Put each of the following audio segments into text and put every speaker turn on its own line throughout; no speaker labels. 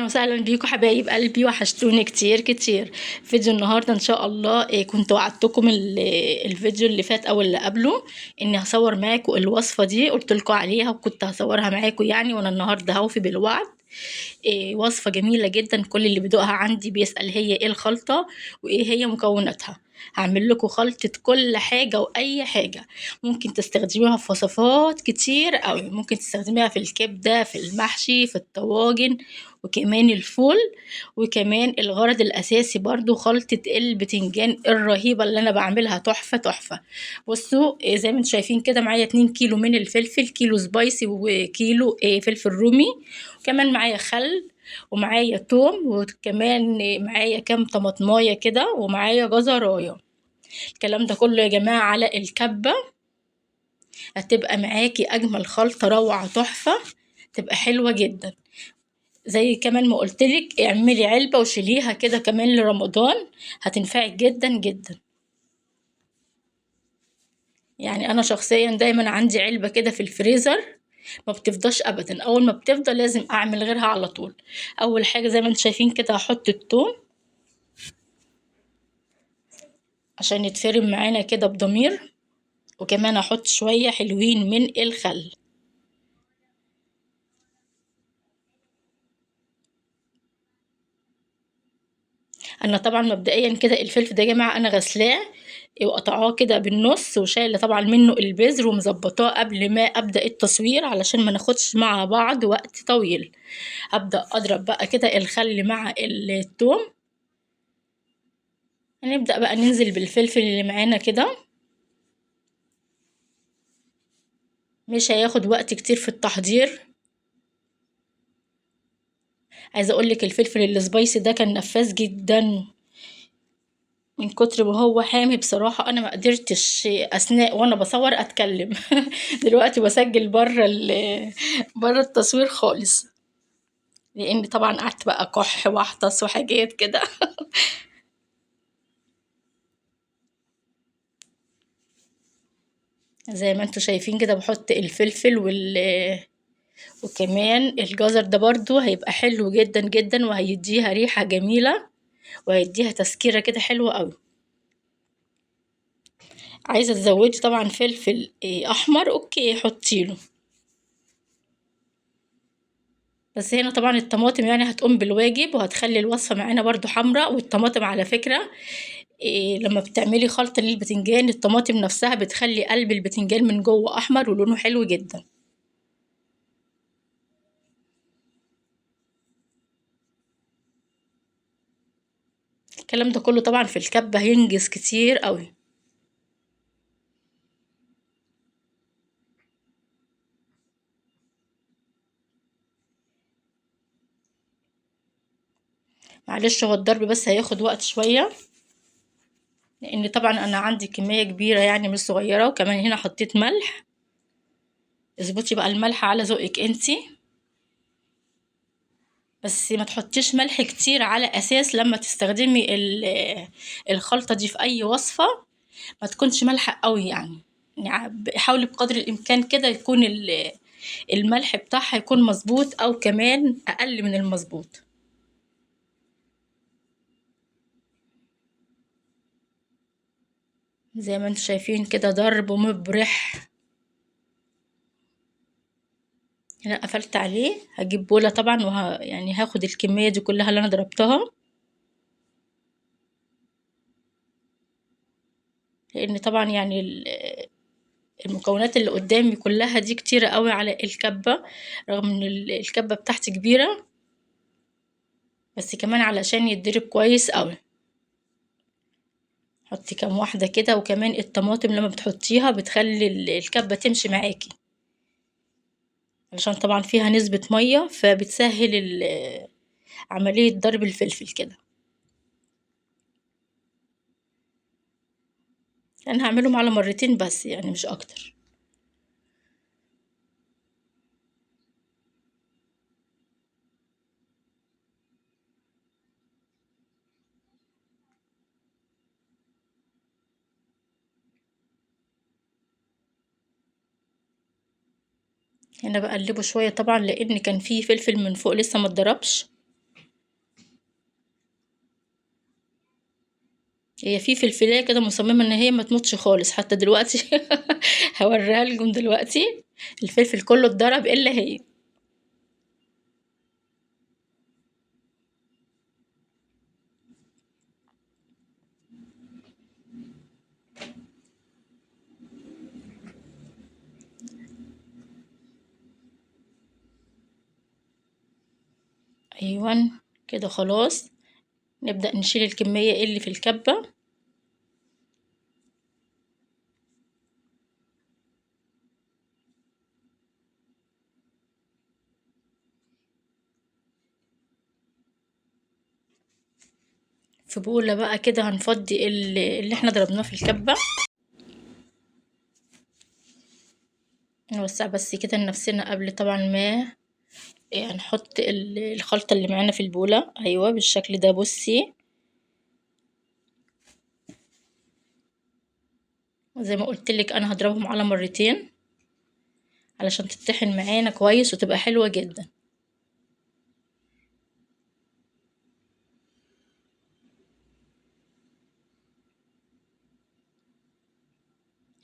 وسهلا بيكم حبايب قلبي، وحشتوني كتير كتير. فيديو النهارده ان شاء الله كنت وعدتكم الفيديو اللي فات او اللي قبله اني هصور معاكم الوصفه دي، قلت لكم عليها وكنت هصورها معاكم يعني، وانا النهارده هوفي بالوعد. وصفه جميله جدا، كل اللي بيدوقها عندي بيسأل هي ايه الخلطه وايه هي مكوناتها. هعمل لكم خلطة كل حاجة وأي حاجة ممكن تستخدميها في وصفات كتير قوي. ممكن تستخدميها في الكبدة، في المحشي، في الطواجن، وكمان الفول. وكمان الغرض الأساسي برضو خلطة البتنجان الرهيبة اللي أنا بعملها تحفة تحفة. بصوا زي ما انتم شايفين كده، معايا 2 كيلو من الفلفل، كيلو سبايسي وكيلو فلفل رومي. وكمان معايا خل، ومعايا توم، وكمان معايا كام طماطمايه كده، ومعايا جزرايه. الكلام ده كله يا جماعة على الكبة، هتبقى معاكي أجمل خلطة، روعة تحفة، تبقى حلوة جدا. زي كمان ما قلتلك اعملي علبة وشيليها كده كمان لرمضان، هتنفعك جدا جدا. يعني أنا شخصيا دايما عندي علبة كده في الفريزر، ما بتفضاش ابدا، اول ما بتفضى لازم اعمل غيرها على طول. اول حاجه زي ما انتم شايفين كده هحط الثوم عشان يتفرم معانا كده بضمير، وكمان هحط شويه حلوين من الخل. انا طبعا مبدئيا كده الفلفل ده يا جماعه انا غسلاه وقطعاه كده بالنص، وشايله طبعا منه البذر، ومظبطاه قبل ما ابدا التصوير علشان ما ناخدش مع بعض وقت طويل. هبدا اضرب بقى كده الخل مع الثوم. هنبدا بقى ننزل بالفلفل اللي معانا كده، مش هياخد وقت كتير في التحضير. عايزه اقولك الفلفل السبايسي ده كان نفاذ جدا، من كتر ما هو حامي بصراحة أنا ما قدرتش أثناء وأنا بصور أتكلم. دلوقتي بسجل بره التصوير خالص، لأن طبعا قعدت بقى كح واحطس وحاجات كده. زي ما انتوا شايفين كده بحط الفلفل وكمان الجزر ده برضو هيبقى حلو جدا جدا، وهيديها ريحة جميلة، وهيديها تسكيرة كده حلوة قوي. عايزة تزودي طبعا فلفل أحمر، أوكي حطيله. بس هنا طبعا الطماطم يعني هتقوم بالواجب، وهتخلي الوصفة معانا برضو حمراء. والطماطم على فكرة لما بتعملي خلطة للبتنجان، الطماطم نفسها بتخلي قلب البتنجان من جوه أحمر ولونه حلو جدا. الكلام ده كله طبعا في الكبة هينجز كتير قوي. معلش هو الضرب بس هياخد وقت شوية، لأن طبعا أنا عندي كمية كبيرة يعني مش صغيرة، وكمان هنا حطيت ملح. اظبطي بقى الملح على ذوقك انتي، بس ما تحطيش ملح كتير على أساس لما تستخدمي الخلطة دي في أي وصفة ما تكونش مالحة قوي يعني حاولي بقدر الإمكان كده يكون الملح بتاعها يكون مظبوط، أو كمان أقل من المظبوط. زي ما انتوا شايفين كده ضرب مبرح. هنا قفلت عليه، هجيب بولة طبعا يعني هاخد الكمية دي كلها اللي أنا ضربتها، لأن طبعا يعني المكونات اللي قدامي كلها دي كتيرة قوي على الكبة، رغم ان الكبة بتاعتي كبيرة، بس كمان علشان يتضرب كويس قوي. حطي كام واحدة كده، وكمان الطماطم لما بتحطيها بتخلي الكبة تمشي معاكي، علشان طبعا فيها نسبة مية، فبتسهل عملية ضرب الفلفل كده. انا هعملهم على مرتين بس يعني مش اكتر. هنا بقلبه شوية طبعا، لان كان فيه فلفل من فوق لسه ما اتضربش. هي في فلفلاية كده مصممة ان هي ما تموتش خالص حتى دلوقتي. هوريها لكم دلوقتي. الفلفل كله اتضرب الا هي. ايوه كده خلاص. نبدأ نشيل الكمية اللي في الكبة. في بولة بقى كده هنفضي اللي احنا ضربناه في الكبة. نوسع بس كده لنفسنا قبل طبعا ما نحط الخلطة اللي معانا في البولة. ايوه بالشكل ده. بصي زي ما قلت لك انا هضربهم على مرتين علشان تتطحن معانا كويس وتبقى حلوة جدا.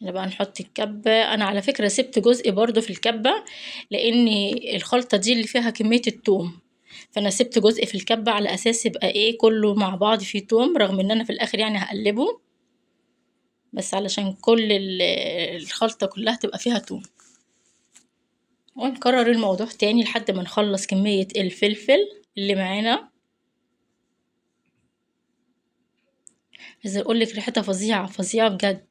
هنا بقى نحط الكبة. انا على فكرة سبت جزء برضو في الكبة لان الخلطة دي اللي فيها كمية التوم، فانا سبت جزء في الكبة على اساس يبقى ايه كله مع بعض فيه توم، رغم ان انا في الاخر يعني هقلبه، بس علشان كل الخلطة كلها تبقى فيها توم. ونكرر الموضوع تاني لحد ما نخلص كمية الفلفل اللي معانا. عايزة اقولك ريحتها فظيعة فظيعة بجد.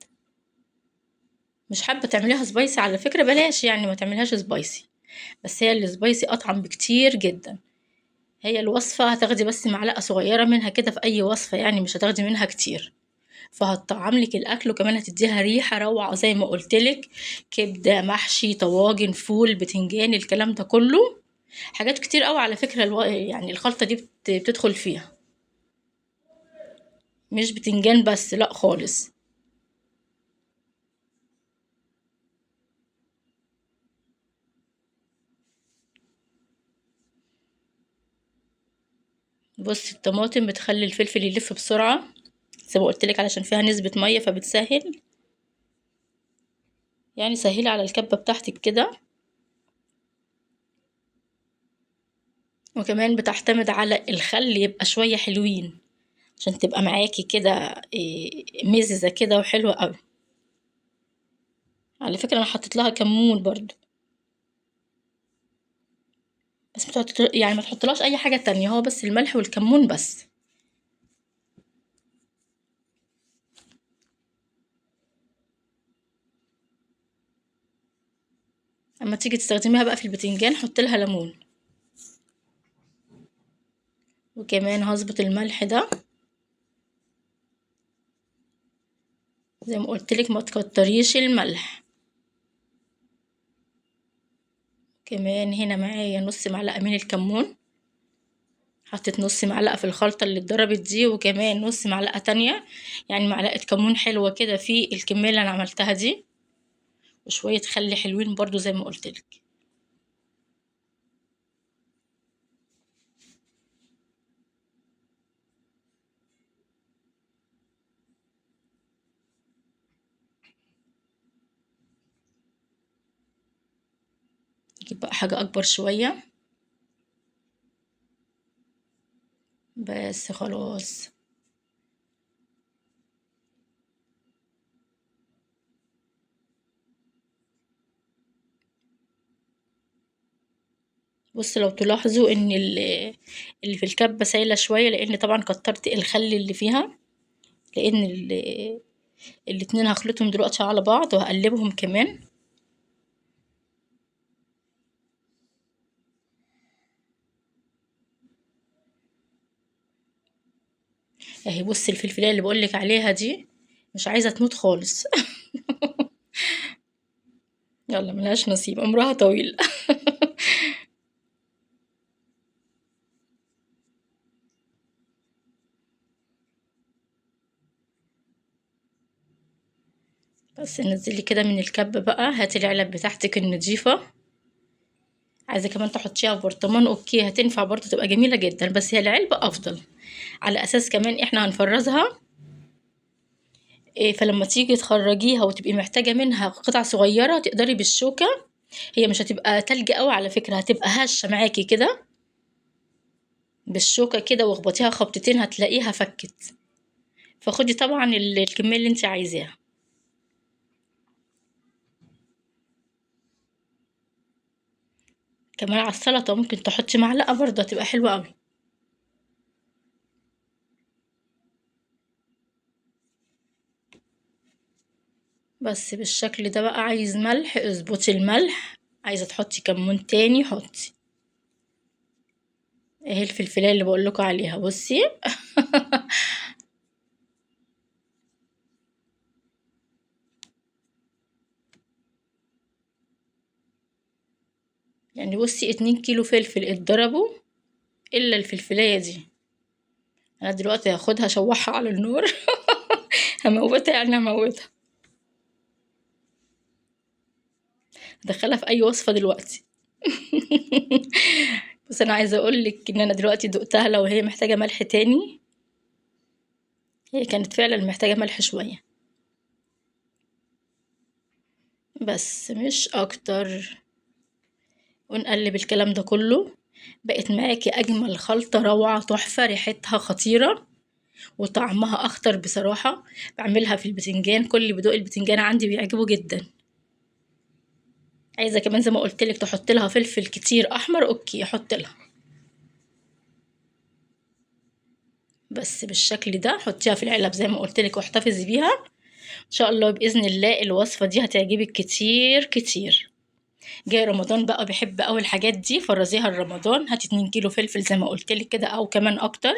مش حابة تعمليها سبايسي على فكرة بلاش، يعني ما تعملهاش سبايسي، بس هي السبايسي اطعم بكتير جدا. هي الوصفة هتاخدي بس معلقة صغيرة منها كده في اي وصفة، يعني مش هتاخدي منها كتير، فهتطعم لك الاكل وكمان هتديها ريحة روعة زي ما قلتلك. كبدة، محشي، طواجن، فول، بتنجان، الكلام ده كله حاجات كتير قوي على فكرة. يعني الخلطة دي بتدخل فيها، مش بتنجان بس لا خالص. بص الطماطم بتخلي الفلفل يلف بسرعة زي ما قلتلك علشان فيها نسبة مية فبتسهل. يعني سهلي على الكبة بتاعتك كده. وكمان بتعتمد على الخل يبقى شوية حلوين عشان تبقى معاكي كده مززة كده وحلوة قوي. على فكرة انا حطيت لها كمون برضو، بس يعني ما تحطلهاش اي حاجة تانية، هو بس الملح والكمون بس. اما تيجي تستخدميها بقى في البتنجان حط لها ليمون. وكمان هظبط الملح ده زي ما قلت لك، ما تكتريش الملح. كمان هنا معايا نص معلقة من الكمون، حطيت نص معلقة في الخلطة اللي اتضربت دي، وكمان نص معلقة تانية، يعني معلقة كمون حلوة كده في الكمية اللي انا عملتها دي، وشوية خل حلوين برضو زي ما قلت لك. نجيب بقى حاجة اكبر شوية. بس خلاص. بص لو تلاحظوا ان اللي في الكبة سايلة شوية لان طبعا كترت الخل اللي فيها، لان الاتنين هخلطهم دلوقتي على بعض وهقلبهم كمان. اهي بصي الفلفلايه اللي بقولك عليها دي مش عايزه تموت خالص. يلا ملهاش نصيب عمرها طويل. بس نزلي كده من الكب بقى. هاتي العلب بتاعتك النضيفه، عايزه كمان تحطيها في برطمان اوكي هتنفع برضه تبقى جميله جدا، بس هي العلبه افضل على اساس كمان احنا هنفرزها فلما تيجي تخرجيها وتبقي محتاجة منها قطع صغيرة تقدري بالشوكة، هي مش هتبقى تلج قوي على فكرة، هتبقى هشة معاكي كده، بالشوكة كده واخبطيها خبطتين هتلاقيها فكت. فخدي طبعا الكمية اللي انت عايزاها. كمان على السلطة ممكن تحطي معلقة برضه هتبقى حلوة قوي. بس بالشكل ده بقى. عايز ملح اظبطي الملح، عايزة تحطي كمون تاني حطي. اهي الفلفلاية اللي بقولكوا عليها بصي. يعني بصي 2 كيلو فلفل اتضربوا الا الفلفلاية دي. انا دلوقتي هاخدها اشوحها على النار. هموتها يعني هموتها، ادخلها في اي وصفة دلوقتي. بس انا عايزة اقولك ان انا دلوقتي دقتها، لو هي محتاجة ملح تاني، هي كانت فعلا محتاجة ملح شوية بس مش اكتر. ونقلب الكلام ده كله، بقت معاكي اجمل خلطة روعة تحفة، ريحتها خطيرة وطعمها اخطر بصراحة. بعملها في البتنجان، كل اللي بيدوق البتنجان عندي بيعجبه جدا. عايزة كمان زي ما قلت لك تحط لها فلفل كتير احمر، اوكي احط لها. بس بالشكل ده حطيها في العلب زي ما قلت لك واحتفظي بيها. ان شاء الله باذن الله الوصفة دي هتعجبك كتير كتير. جاي رمضان بقى بحب قوي الحاجات دي، فرزيها رمضان. هاتي 2 كيلو فلفل زي ما قلت لك كده او كمان اكتر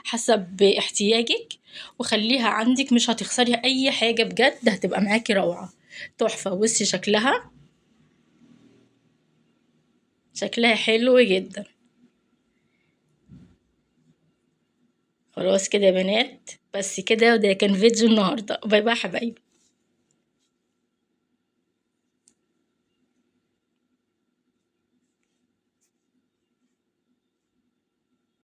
حسب احتياجك، وخليها عندك مش هتخسري اي حاجة بجد، هتبقى معاكي روعة تحفة. بصي شكلها، شكلها حلو جدا. خلاص كده يا بنات، بس كده، وده كان فيديو النهاردة. باي باي حبايبي.